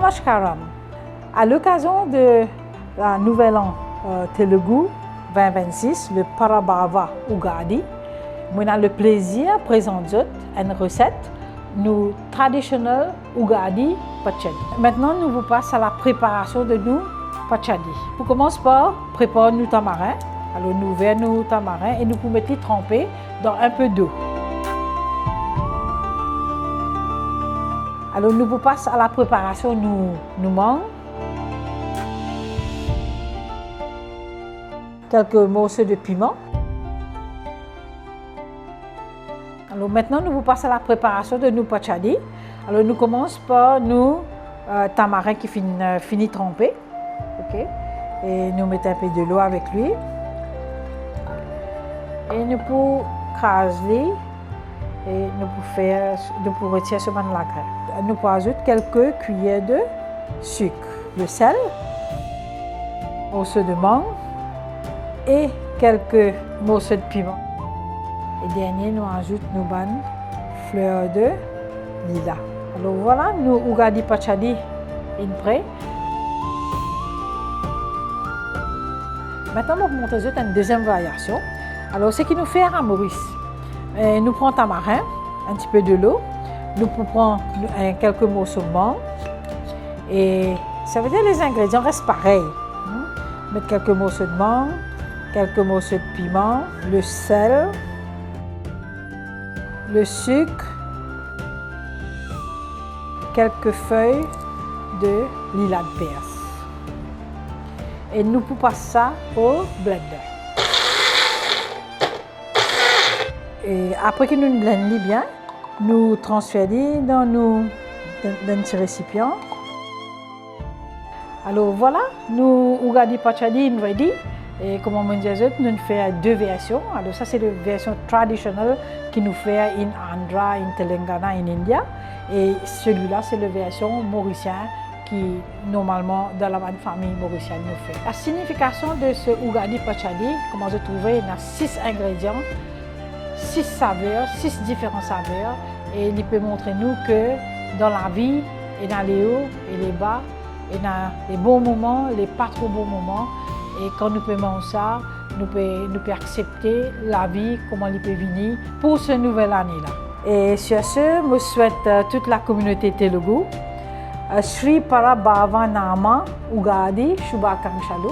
Namaskaram. À l'occasion de la Nouvel An Telugu 2026, le Parabhava Ugadi, on a le plaisir de présenter une recette nous traditionnelle Ugadi Pachadi. Maintenant, nous vous passons à la préparation de nous Pachadi. On commence par préparer nos tamarins. Alors, nous verrons nos tamarins et nous pouvons mettre les tremper dans un peu d'eau. Alors, nous vous passons à la préparation de nous mangues. Quelques morceaux de piment. Alors maintenant, nous vous passons à la préparation de nos pachadi. Alors nous commençons par nos tamarins qui finit trempés. Okay. Et nous mettons un peu de l'eau avec lui. Et nous pouvons craser et nous pouvons retirer ce moment de la graine. Nous pouvons ajouter quelques cuillères de sucre, le sel, morceaux de mangue et quelques morceaux de piment. Et dernier, nous ajoutons nos bonnes fleurs de lilas. Alors voilà, nous Ugadi Pachadi est prêt. Maintenant, nous vous montrer une deuxième variation. Alors, ce qui nous fait à Maurice, nous prenons tamarin, un petit peu de l'eau, nous prenons quelques morceaux de mangue. Et ça veut dire que les ingrédients restent pareils. Mettre quelques morceaux de mangue, quelques morceaux de piment, le sel, le sucre, quelques feuilles de lilas de perse. Et nous pouvons passer ça au blender. Et après que nous blendons bien, nous transférons dans un petit récipient. Alors voilà, nous Ugadi Pachadi ready. Et comme on dit, nous faisons deux versions. Alors ça, c'est la version traditionnelle qui nous fait en Andhra, en Telangana, en India. Et celui-là, c'est la version mauricienne qui, normalement, dans la famille mauricienne, nous fait. La signification de ce Ugadi Pachadi, comment je trouvais, il y a 6 ingrédients, 6 saveurs, 6 différents saveurs. Et il peut montrer nous que dans la vie, il y a les hauts et les bas, il y a les bons moments, les pas trop bons moments. Et quand nous pouvons manger ça, nous pouvons accepter la vie, comment elle peut venir pour cette nouvelle année-là. Et sur ce, je souhaite toute la communauté Telugu, Sri Parabhava Nama Ugadi Shubhakankshalu.